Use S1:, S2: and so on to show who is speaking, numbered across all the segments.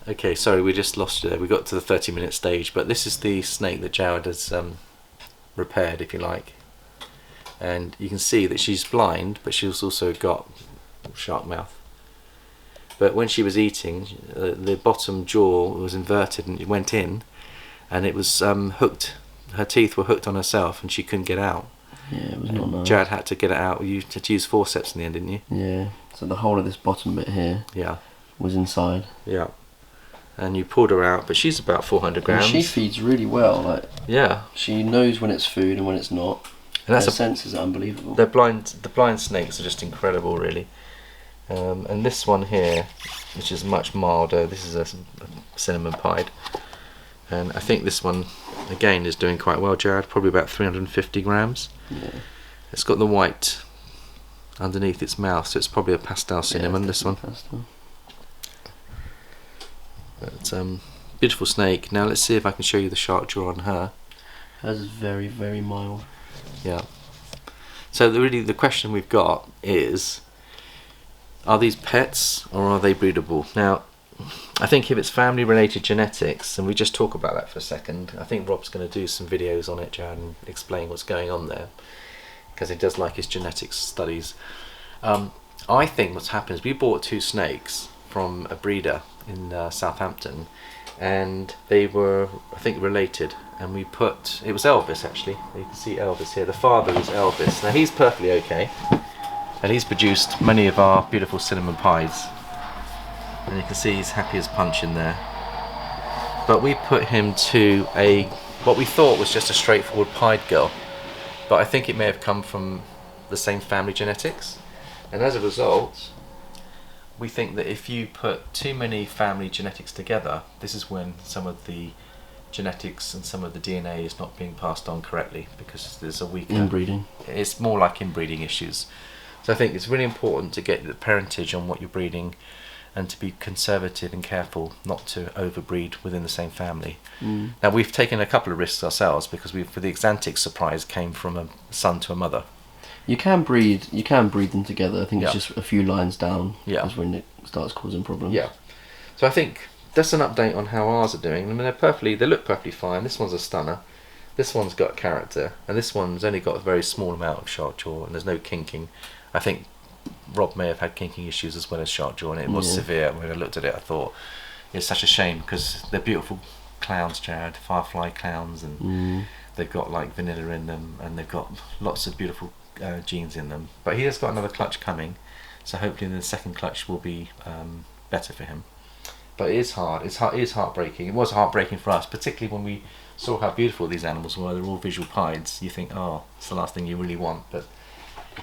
S1: Okay, sorry, we just lost you there. We got to the 30-minute stage, but this is the snake that Jared has repaired, if you like. And you can see that she's blind, but she's also got shark mouth. But when she was eating, the bottom jaw was inverted and it went in, and it was hooked. Her teeth were hooked on herself, and she couldn't get out.
S2: Yeah, it was not nice.
S1: Jared had to get it out. You had to use forceps in the end, didn't you?
S2: Yeah. So the whole of this bottom bit here.
S1: Yeah.
S2: Was inside.
S1: Yeah. And you pulled her out, but she's about 400 grams.
S2: And she feeds really well. Like.
S1: Yeah.
S2: She knows when it's food and when it's not. And that's her senses are unbelievable.
S1: The blind snakes are just incredible, really. And this one here, which is much milder, this is a cinnamon pied, and I think this one again is doing quite well, Jared. Probably about 350 grams.
S2: Yeah.
S1: It's got the white underneath its mouth, so it's probably a pastel cinnamon.
S2: Yeah,
S1: this one.
S2: Pastel.
S1: But beautiful snake. Now let's see if I can show you the shark jaw on her.
S2: Hers is very, very mild.
S1: Yeah. So the question we've got is, are these pets or are they breedable? Now, I think if it's family related genetics, and we just talk about that for a second, I think Rob's going to do some videos on it, Jared, and explain what's going on there, because he does like his genetics studies. I think what's happened is we bought 2 snakes from a breeder in Southampton, and they were, I think, related, and we put, it was Elvis actually, you can see Elvis here, the father is Elvis. Now he's perfectly okay, and he's produced many of our beautiful cinnamon pies, and you can see he's happy as punch in there. But we put him to what we thought was just a straightforward pied girl, but I think it may have come from the same family genetics, and as a result we think that if you put too many family genetics together, this is when some of the genetics and some of the DNA is not being passed on correctly, because there's a weaker
S2: inbreeding.
S1: It's more like inbreeding issues. So I think it's really important to get the parentage on what you're breeding, and to be conservative and careful not to overbreed within the same family. Now we've taken a couple of risks ourselves, because for the Xanthic surprise came from a son to a mother.
S2: You can breed them together. I think it's just a few lines down.
S1: Yeah.
S2: Is when it starts causing problems.
S1: Yeah. So I think that's an update on how ours are doing. I mean, they look perfectly fine. This one's a stunner. This one's got character, and this one's only got a very small amount of shark jaw, and there's no kinking. I think Rob may have had kinking issues as well as shark jaw, and it was severe. When I looked at it, I thought it's such a shame, because they're beautiful clowns, Jared, firefly clowns, and they've got like vanilla in them, and they've got lots of beautiful genes in them. But he has got another clutch coming, so hopefully the second clutch will be better for him. But it is hard. It is heartbreaking. It was heartbreaking for us, particularly when we saw how beautiful these animals were. They're all visual pieds. You think, oh, it's the last thing you really want. But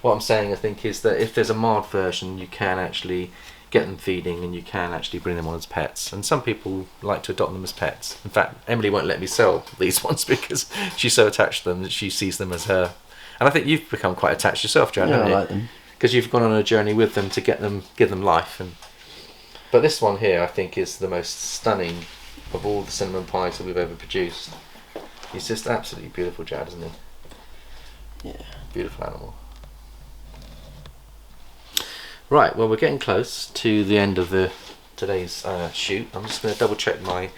S1: what I'm saying, I think, is that if there's a mild version, you can actually get them feeding, and you can actually bring them on as pets. And some people like to adopt them as pets. In fact, Emily won't let me sell these ones because she's so attached to them that she sees them as her. And I think you've become quite attached yourself, Jared, haven't you?
S2: I like them.
S1: Because you've gone on a journey with them to give them life. But this one here, I think, is the most stunning of all the cinnamon pies that we've ever produced. He's just absolutely beautiful, Jared, isn't he?
S2: Yeah.
S1: Beautiful animal. Right, well, we're getting close to the end of today's shoot. I'm just going to double check my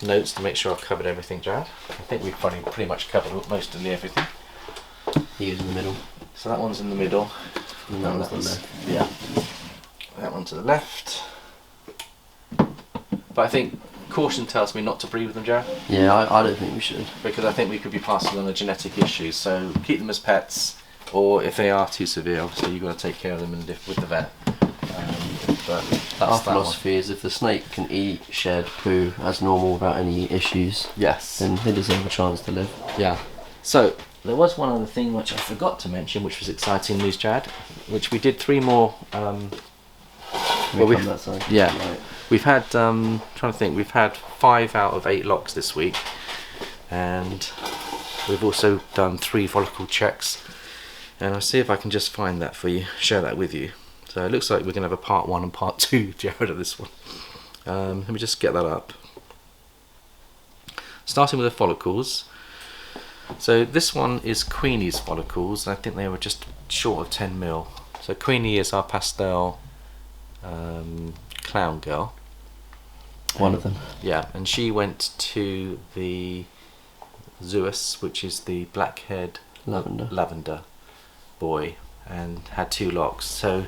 S1: notes to make sure I've covered everything, Jared. I think we've pretty much covered most of everything.
S2: He is in the middle.
S1: So that one's in the middle.
S2: And that one's the left.
S1: Yeah. That one to the left. But I think caution tells me not to breed with them, Jared.
S2: Yeah, I don't think we should.
S1: Because I think we could be passing on a genetic issue. So keep them as pets, or if they are too severe, obviously you've got to take care of them with the vet. But
S2: Our philosophy is if the snake can eat, shed, poo as normal without any issues,
S1: yes,
S2: then they deserve a chance to live.
S1: Yeah. So there was one other thing which I forgot to mention, which was exciting news, Jared, which we did 3 more.
S2: That side.
S1: Yeah.
S2: Right.
S1: We've had, trying to think, we've had 5 out of 8 locks this week, and we've also done 3 follicle checks, and I'll see if I can just find that for you, share that with you. So it looks like we're going to have a part 1 and part 2, Jared, of this one. Let me just get that up. Starting with the follicles. So this one is Queenie's follicles, and I think they were just short of 10 mil. So Queenie is our pastel clown girl,
S2: One of them.
S1: Yeah, and she went to the Zeus, which is the black-haired lavender boy, and had 2 locks. So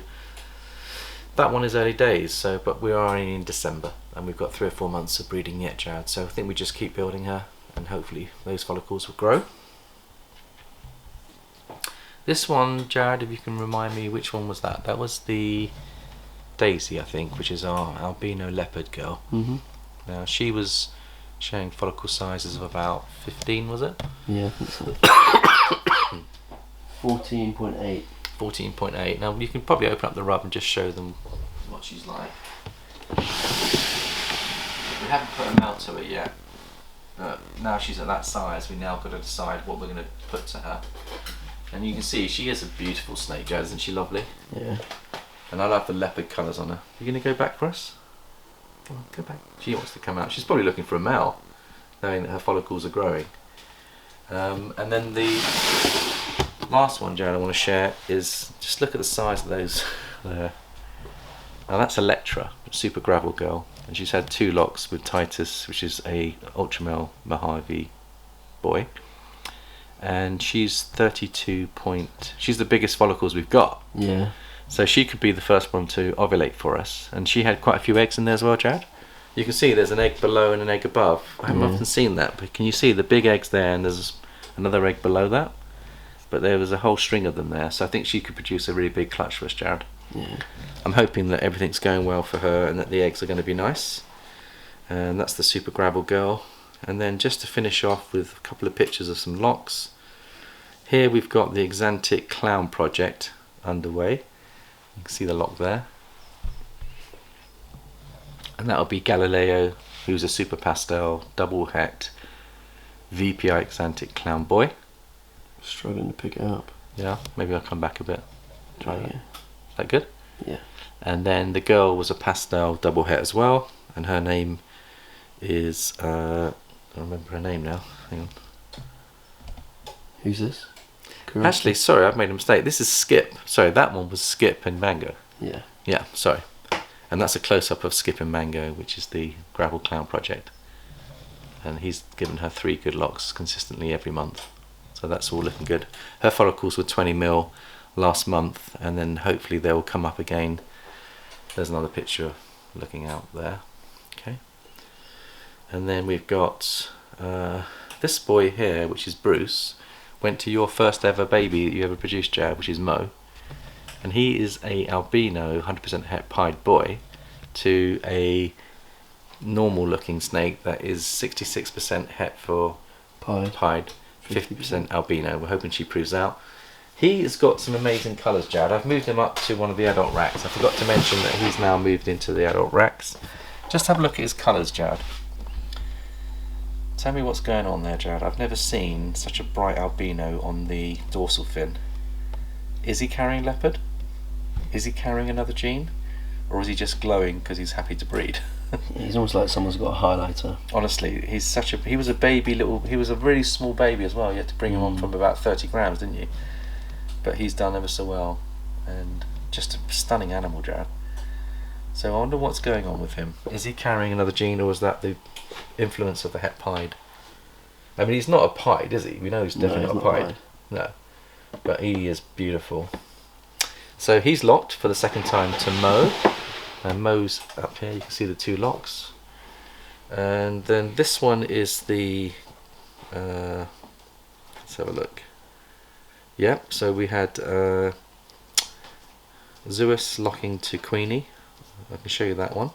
S1: that one is early days. So, but we are only in December, and we've got 3 or 4 months of breeding yet, Jared. So I think we just keep building her, and hopefully those follicles will grow. This one, Jared, if you can remind me, which one was that? That was the Daisy, I think, which is our albino leopard girl. Now she was showing follicle sizes of about 15, was it?
S2: Yeah, I think so. 14.8.
S1: 14.8. Now you can probably open up the rub and just show them what she's like. We haven't put a mount to it yet, but now she's at that size, we now got to decide what we're going to put to her. And you can see she is a beautiful snake, Jazz, isn't she lovely?
S2: Yeah.
S1: And I love the leopard colours on her. You going to go back for us? Come on, go back. She wants to come out. She's probably looking for a male, knowing that her follicles are growing. And then the last one, Jared, I want to share is just look at the size of those there. Now that's Electra, super gravel girl, and she's had 2 locks with Titus, which is a ultramale Mojave boy, and she's 32 point. She's the biggest follicles we've got.
S2: Yeah.
S1: So she could be the first one to ovulate for us, and she had quite a few eggs in there as well, Jared. You can see there's an egg below and an egg above. I haven't often seen that, but can you see the big eggs there, and there's another egg below that? But there was a whole string of them there, so I think she could produce a really big clutch for us, Jared.
S2: Yeah.
S1: I'm hoping that everything's going well for her and that the eggs are going to be nice. And that's the super gravel girl. And then just to finish off with a couple of pictures of some locks. Here we've got the Exantic Clown project underway. You can see the lock there. And that'll be Galileo, who's a super pastel, double het, VPI Exantic Clown boy.
S2: Struggling to pick it up.
S1: Yeah, maybe I'll come back a bit. Try that.
S2: Yeah.
S1: Is that good?
S2: Yeah.
S1: And then the girl was a pastel double het as well, and her name is I don't remember her name now. Hang on.
S2: Who's this?
S1: Actually, sorry, I've made a mistake. This is Skip. Sorry, that one was Skip and Mango.
S2: Yeah.
S1: Yeah, sorry. And that's a close-up of Skip and Mango, which is the Gravel Clown project. And he's given her 3 good locks consistently every month. So that's all looking good. Her follicles were 20 mil last month, and then hopefully they will come up again. There's another picture looking out there. Okay. And then we've got this boy here, which is Bruce, went to your first ever baby that you ever produced, Jared, which is Mo. And he is a albino 100% het pied boy to a normal looking snake that is 66% het for pied, 50% albino. We're hoping she proves out. He has got some amazing colours, Jared. I've moved him up to one of the adult racks. I forgot to mention that he's now moved into the adult racks. Just have a look at his colours, Jared. Tell me what's going on there, Jared. I've never seen such a bright albino on the dorsal fin. Is he carrying leopard? Is he carrying another gene? Or is he just glowing because he's happy to breed?
S2: He's almost like someone's got a highlighter.
S1: Honestly, he was a baby he was a really small baby as well. You had to bring him on from about 30 grams, didn't you? But he's done ever so well, and just a stunning animal, Jared. So I wonder what's going on with him. Is he carrying another gene, or is that the influence of the het pied? I mean, he's not a pied, is he? We know he's definitely not a pied. No, but he is beautiful. So he's locked for the second time to Mo, and Mo's up here. You can see the 2 locks. And then this one is the let's have a look. Yep, so we had Zeus locking to Queenie. I can show you that one.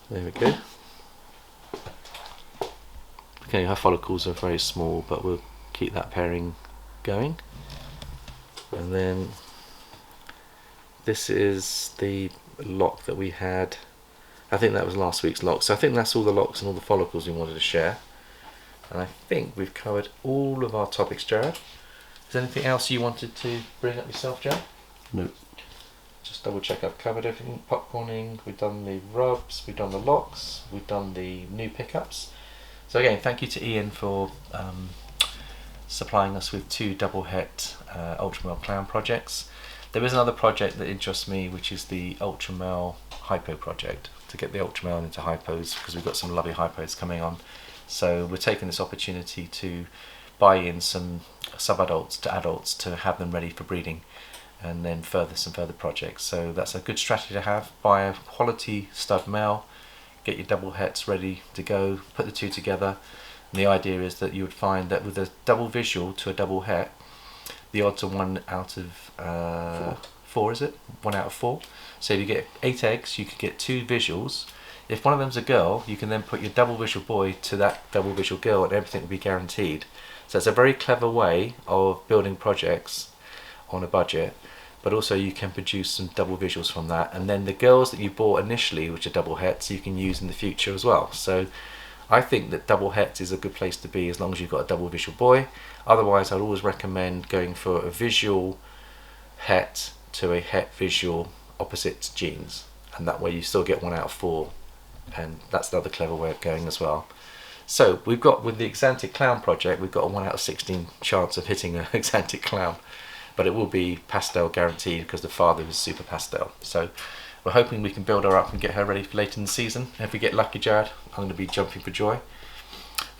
S1: There we go. Okay, her follicles are very small, but we'll keep that pairing going. And then this is the lock that we had. I think that was last week's lock. So I think that's all the locks and all the follicles we wanted to share. And I think we've covered all of our topics, Jared. Is there anything else you wanted to bring up yourself, Jared?
S2: No.
S1: Just double check I've covered everything. Popcorning, we've done the rubs, we've done the locks, we've done the new pickups. So again, thank you to Ian for supplying us with 2 double het Ultramel Clown projects. There is another project that interests me, which is the Ultramel Hypo project. to get the ultra male into hypos, because we've got some lovely hypos coming on. So we're taking this opportunity to buy in some sub-adults to adults to have them ready for breeding, and then some further projects. So that's a good strategy to have. Buy a quality stud male, get your double hets ready to go, put the two together, and the idea is that you would find that with a double visual to a double het, the odds are 1 out of 4, is it? 1 out of 4. So if you get 8 eggs, you could get 2 visuals. If one of them's a girl, you can then put your double visual boy to that double visual girl, and everything will be guaranteed. So it's a very clever way of building projects on a budget, but also you can produce some double visuals from that, and then the girls that you bought initially, which are double hets, you can use in the future as well. So I think that double hets is a good place to be as long as you've got a double visual boy. Otherwise, I'd always recommend going for a visual het to a het visual opposite genes, and that way you still get 1 out of 4, and that's another clever way of going as well. So we've got, with the Exantic Clown project, we've got a 1 out of 16 chance of hitting an Exantic Clown, but it will be pastel guaranteed because the father is super pastel. So we're hoping we can build her up and get her ready for later in the season. If we get lucky, Jared, I'm going to be jumping for joy.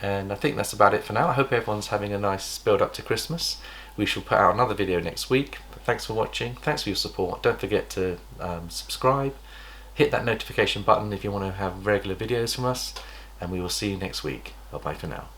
S1: And I think that's about it for now. I hope everyone's having a nice build up to Christmas. We shall put out another video next week. But thanks for watching. Thanks for your support. Don't forget to subscribe. Hit that notification button if you want to have regular videos from us. And we will see you next week. Bye bye for now.